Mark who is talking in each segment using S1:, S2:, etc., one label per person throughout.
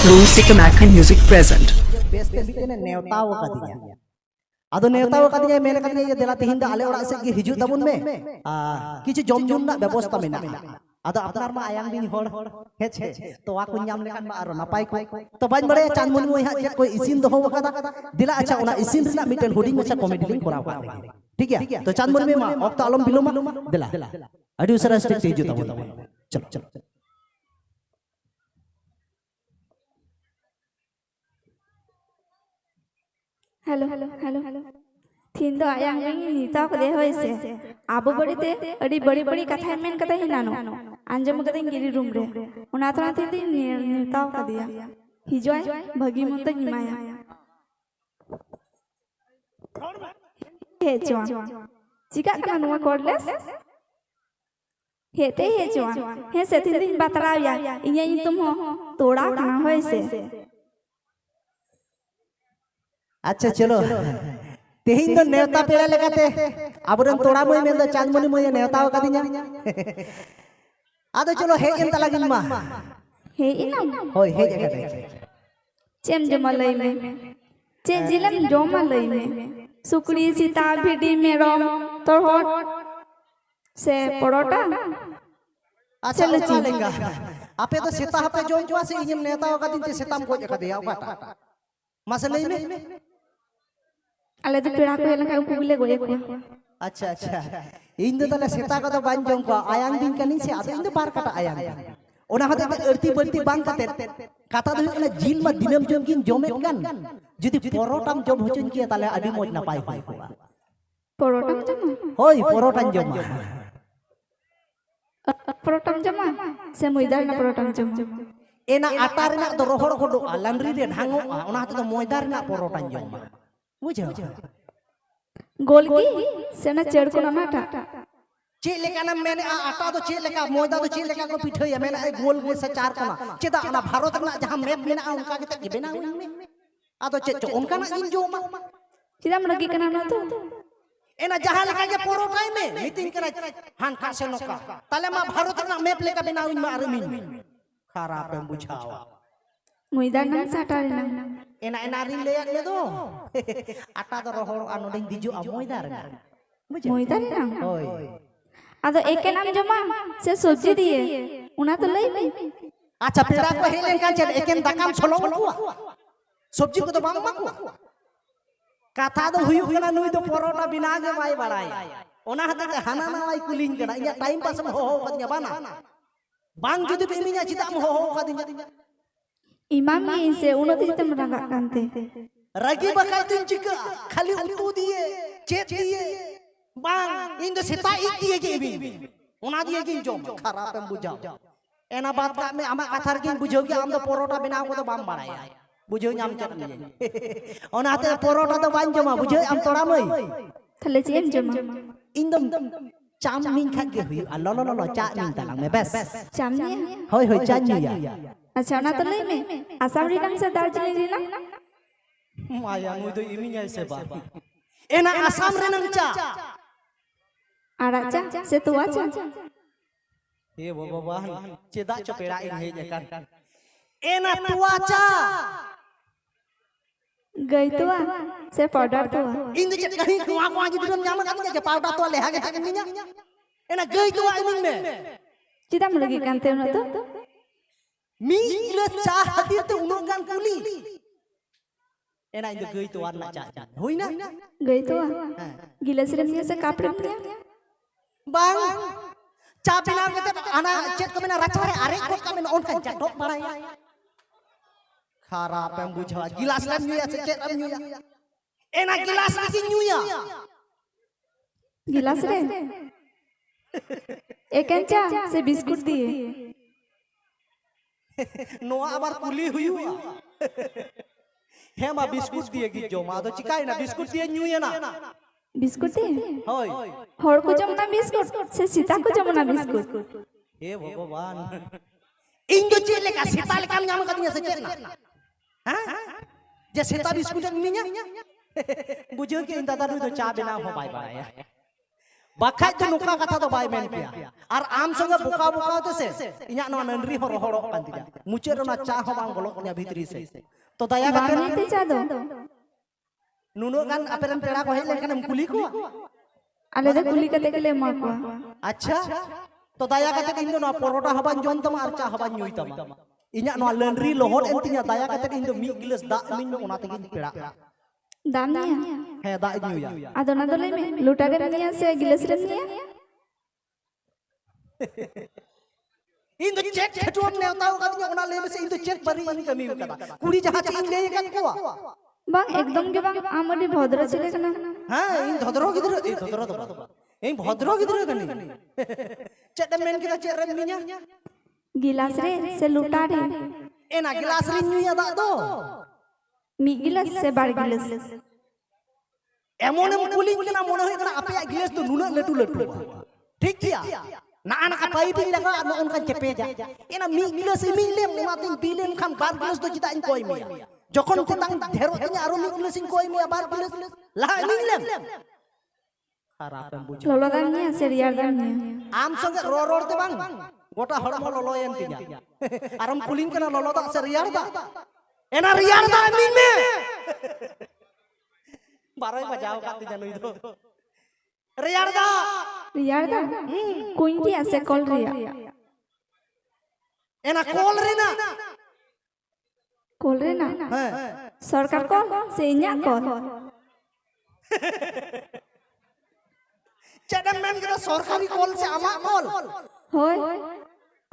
S1: Rustic American Music present.
S2: बेस्ते बिकने नेवताव कदिया आदो नेवताव कदिया मेने कदिया ये देला तिहिन दा आले ओड़ा से गे हिजु तबुन में किछु जम जुम ना व्यवस्था मेना आदो अपनार मा आयांग बिन होड़ हेछे तो वा को ᱧᱟᱢ लेखान मा आरो नापाय को तो बाñ बड़े चांदमुनि मोय हा चेत कोई इसिन दो होवकादा दिला अच्छा ओना इसिन रना मिटन हुडिंग मचा कॉमेडी लिंक कोराव का ठीक है तो चांदमुनि में मा ऑक्ता आलम बिलोमा दिला अडी उसरा स्टेज हिजु तबुन चलो चलो
S3: हेलो थीन दो आयांग बिंग नीता को दे होय से आबो बड़ीते अड़ी बड़ी बड़ी कथा मेन कथा हिनानो आंजम कदे गिरी रूम रे उना तरा थी नीता को दिया हिजोय भगी मत निमाया हे जवान चिका कना नुवा कोडलेस हेते हे जवान हे से तीन दिन बतराया इया तुम हो तोड़ा कना होय से
S2: अच्छा चलो तेहिन दो नेवता पेड़ा लेकाते आबरन तोड़ा मोय मेन दो चांदमुनि मोय नेवताव कदिnya आदो चलो हे इन तलागिन मा
S3: हे इनम
S2: होय हे जगते
S3: चेम जमा लई में चे जिलम जोमा लई में सुकड़ी सीता भिडी मेरम तोहट से परोटा
S2: अच्छा चलो लेंगा आपे तो सीता हपे जोम जुआ से इनिम नेवताव कदिन ते सीताम को जकदिया ओकाटा मसे लई में
S3: अले तो पेड़ा को हेलन का कुगले गोए को
S2: अच्छा अच्छा इन दो तले सीता का तो बाñ जम को आयांग दिन कनी से आदो इन दो बार काटा आयांग ओना हते अरती बरती बांग काते kata do kana jil ma dinam jom kin jomet kan judi porotam jom hocun kia tale adi moj napai hoy ko
S3: porotam jama
S2: hoy porotam jom
S3: porotam jama se moidar na porotam jama
S2: ena atar na do rohor ko do alanri re dhango ona hate do moidar na porotam jom bujho
S3: गोल की सेना चढ़ को नाटा
S2: चे लेका ना मैंने आटा तो चे लेका मोयदा तो चे लेका को पिठैया मैंने ए गोल गोल से चार कोना चेदा ना भारत ना जहां मैप में ना उनका के तक बेना आ तो चे उनका ना इन जो मा
S3: चिदा मन की कना ना तो
S2: एना जहां लेका के परोटाई में मीटिंग करा हान का से नोका तले मा भारत ना मैप लेका बेना इन मा अरमिन खराब है बुझावा
S3: मोयदा ना साटारी ना
S2: एना एना रिन ले ले दो आटा तो रोहर आनो दिन दिजु आ मोयदा रे
S3: मोयदा ना
S2: होय
S3: आदो एके नाम जमा से सब्जी दिए उना तो लई में
S2: अच्छा पेड़ा को हेलेन का चेद एकेन दाकाम छलो को सब्जी को तो बांग माको कथा दो हुयु कना नुई तो परोटा बिना जे माई बड़ाई ओना हते हाना ना वाई कुलिन कना इया टाइम पास में हो कदिया बाना बांग जुदी बेमिया चिदा हो कदिया
S3: इमाम ये से उनो तम रंगा कांते
S2: रगी बकाय तुम चिका खाली उतू दिए चेत दिए बांग इन दो सेता एक दिए के भी ओना दिए किन जो खराब हम बुझाओ एना बात का में आमा कथार किन बुझो कि हम तो परोटा बिना को तो बाम बाड़ाया बुझो नाम चट नहीं ओना ते परोटा तो बान जमा बुझो हम तोड़ा मई
S3: थले चेम जमा
S2: इन दम चाउमीन खा के हुई लो लो लो चाउमीन तलांग में बस
S3: चाउमीन
S2: होय होय चाउमीन
S3: अच्छा ना तो लई में आसाम रिडम से दार्जिलिंग रिना
S2: माया नुई तो इमिnya से बा एना आसाम रेनम चा
S3: आराचा से तो आचा
S2: हे भगवान चेदा चपेड़ा इन हे जkan एना तुआचा
S3: गई तो से पाउडर तो
S2: इन दे कहीं कुआ कुआ जी दिरम ᱧᱟᱢ kan के पाउडर तो लेहा के तकनिया एना गई तो इन में
S3: चिदा मन लगी कांते उना तो
S2: मी इले चा हातिर ते उनो गान कुली एना इन गई तो ना चा होई ना
S3: गई तो गिलास रे में से कापड़े में
S2: बांग चा बिना के आना चेत को बिना रचा रे अरे को का बिना उनका चटो बड़ाई खराब हम बुझा गिलास रे न्यूया से चेत हम न्यूया एना गिलास की न्यूया
S3: गिलास रे एकेंचा से बिस्कुट दिए
S2: नोआ आबार कुली हुई हे मा बिस्कुट दिए कि जो मा तो चिकाई ना बिस्कुट दिए न्यूया ना
S3: बिस्कुट दिए
S2: होय
S3: होड़ को जमना बिस्कुट से सीता को जमना बिस्कुट
S2: हे भगवान इन जो चेले का सीता लेका ᱧᱟᱢ कदिया से चेत ना हां जे सीता बिस्कुट मिया बुझो के इन दादा तो चा बिना हो पाई बाया Bakat tu nuka kata tu bayi men kia. Ar am songa buka tu se. Inyak no nandri horo kan tiga. Mucer na cah bang goloknya bitri se. To daya kata
S3: Bang itu cado.
S2: nuno kan aperan pera ko hele kan kuli ko.
S3: Ale dah kuli kata kele mak ko.
S2: Acha. To daya kata indo na porota haban jom tama ar cah haban nyui tama. Inyak no laundry lohot entinya daya kata indo mi gilas dak min no ona tegin pera.
S3: Dam niya.
S2: He dak nyui ya.
S3: Adon adon le me luta re niya se gilas re niya.
S2: Indo cek ketuan neu tahu katanya ona lebe se indo cek bari ini kami kata. Kuli jahat in le kan ko.
S3: Bang एकदम के bang amadi bhodra chile kana.
S2: Ha in dhodro gidro e dhodro to. In bhodro gidro kani. Cek demen kita cek rem minya.
S3: Gilas re se luta re.
S2: Ena gelas rin nyui dak do.
S3: Mi gilas se bar gilas.
S2: Emon kuling kena mone hoy kana ape gilas tu nuna letu letu. ঠিক kia. Na anak apa itu jaga anu on kan cepeja. Ena mi gilas mi lem matin bilen kan bar gilas tu kita in koi mi. Jokon tentang derotnya aru mi gilas in koi mi bar gilas. Lah mi lem. Harapan bujuk.
S3: Lolo dam niya se riyar dam niya.
S2: Am sangat ror te bang. Gota horam lolo yang tinya. Aram kuling kena lolo tak seriar tak. Ena riar tak mi me. Barai bajau kat tinya nu itu. Riar tak.
S3: Riyar dam. Kuinti ase kol riya.
S2: Ena kol rina.
S3: Kol re na. Sarkar kol se inya kol.
S2: Cadang men kita sorkari kol se amak kol.
S3: Hoy.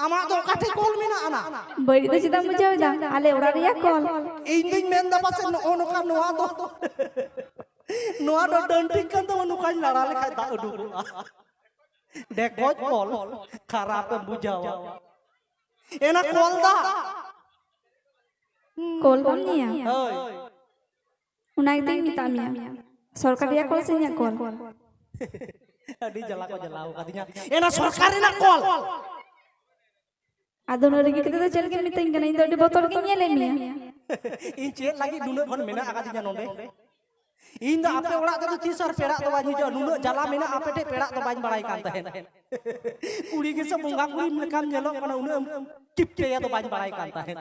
S2: Amak do kate kol mina ana.
S3: Bari to cita mujau da. Ale ora riya kol.
S2: Inding men da pas no kan noa do. Noa do denting kan to nu kan lara le kai ta udu. Dek kol kharap bujawa. Ena kol da.
S3: Kol bam niya.
S2: Hoi.
S3: Unai ting kita miya. Sarkar riya kol se inya kol.
S2: Adi jala ko jalau katanya. Ena sorkari na kol.
S3: Adon lagi kita tu chal ke mitain kana indo di botol ke nyele miya.
S2: In cek lagi nunuk kon mena akatinya nonde. Inda ape orak tu tisar perak tu banyu jo nunuk jala mena ape te perak tu banyu balai kan tahen. Kuli ke semunggak kuli mekam nyelok kana unuk tip te ya tu banyu balai kan tahen.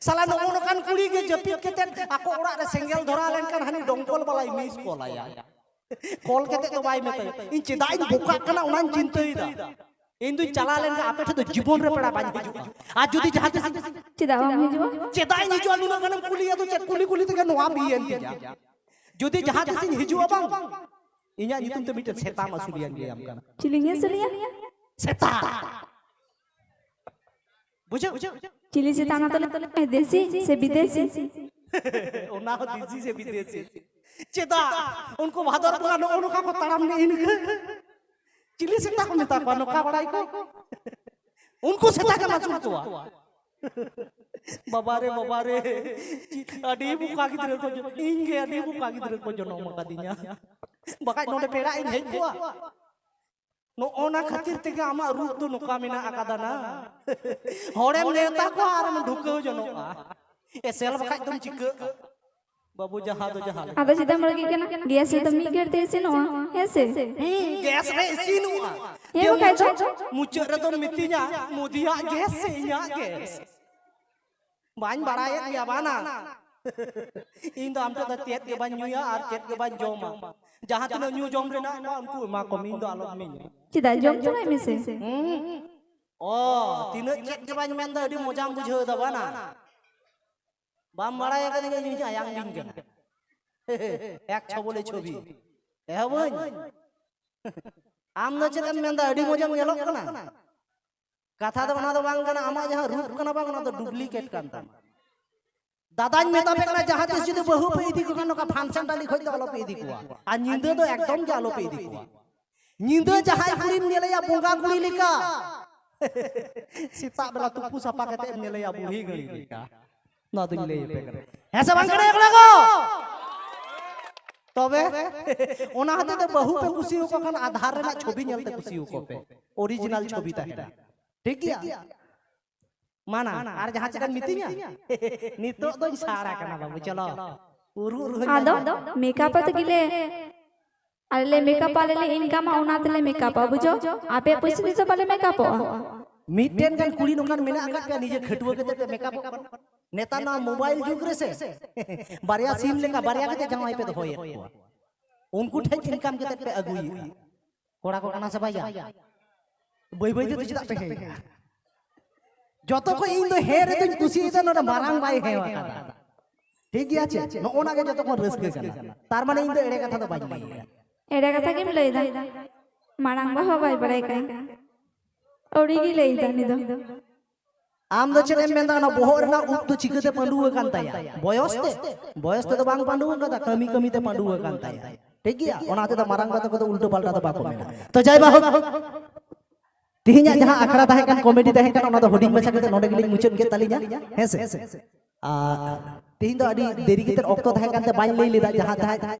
S2: Salah nongono kan kuli ke jepit keten aku orak ada senggel doralen kan hani dongkol balai mis kola ya. Kol kete tu banyu metai. In cintain buka kana unan cintai dah. Indu jalalen ka ape tu jibon re pera banyu juga. Aju di jahat sih.
S3: Cida bang hijau.
S2: Cetai ni jual nuna kanam kuli ya tu cek kuli tu kan noa biyen tiga. Jodi jahat sih hiju abang. Inya nyitung tu bitan seta masulian dia kan.
S3: Cilinya suliya.
S2: Seta. Bujuk.
S3: Cili se tanah tu desi se bidesi.
S2: Ona ho disi se bidesi. Ceta. Unko Bhadar पूरा no का को ताराम ने इन Cili seta ko minta ko anu ka balai ko. Unko seta ka masuk tua. Babare adi buka gidre ko inge adi buka gidre ko jono makadinya bakai node pera in hej ko no ona khatir tege ama rup tu nuka mina akadana horem neta ko aram dhukeu jono esel bakai tum cike babu jahat
S3: Ada cita lagi kana gas itu mikir desi no. Hese.
S2: gas re sinu
S3: Ye bukai tu.
S2: mucuk re ton mitinya mudia gas nya gas Bañ barayat ya bana. Indo amta da tiet ke ban nyuya ar tiet ke ban joma. Jahat tino nyu jom rena ma unku ma kom indo alot minya.
S3: Cida jom tu nai mese.
S2: Oh, tino tiet ke ban menda di mojam bujhe da bana. Bam baraya ka dinga nyu ayang ding kan. Ek chobole chobi. Eh boy. Amna chet menda di mojam nyelok kana. Katha do ona do bang kana ama jaha rup kana bang ona do duplicate kan ta दादान मेता पे kana jahat is judu bahu pe idi ko kana ka function dali khoi alo pe idi ko a ninda do ekdom ja alo pe idi ko ninda jahai kulim neleya bunga kuli lika sita bela tupu sapa kate neleya buhi gari lika na do nile pe kare ऐसा bang kare ekla ko तबे ओना हाते तो बहु पे खुशी को kan आधार रे ना छवि नेलते खुशी को पे ओरिजिनल छवि ताहिना ठीक गया mana ar jahan cekan mitinya nitok do sara kana babu chalo uru
S3: Ado makeup tu gile अरे ले मेकअप वाले ले इनकम औना तले मेकअप बुझो आपे पैसे दे तो वाले मेकअप
S2: मिटेन kan कुड़ी नोकान मेना आकात पे निजे खटुआ के ते मेकअप नेता ना मोबाइल जुग रे से बारिया सिम लेका बारिया के जमाई पे होय उनको ठेक इनकम के पे अगुई कोड़ा को काना सबाया बई बई ते चिदा पे है जतो को इन दो हे रे तो खुशी दा ना मारांग बाई है वाका ठीक गया छे नो ओना के जतो को रस्के kana तार माने इन दो एड़े कथा तो बाई नहीं
S3: एड़ा कथा किम लईदा मारांग बा हो बाई बड़ाई का ओड़ी की लईदा नि दो
S2: आम दो चले मेंदा ना बोहर ना उप तो चिकते पंडुआ कान ताया बयस ते तो बांग पंडुआ का कमी कमी ते पंडुआ कान ताया ठीक गया ओना ते तो मारांग बात को तो उल्टो पलटा तो बाको मेना तो जय बाहु तिहिnya जहां अखड़ा ताहे कान कॉमेडी ताहे कान ओना तो होडिंग मचा के नोडे गिलिंग मुचत के तालिnya हेसे तिहिन दो अडी देरी के ऑक्टो ताहे कान ते बाइन लई लेदा जहां ताहे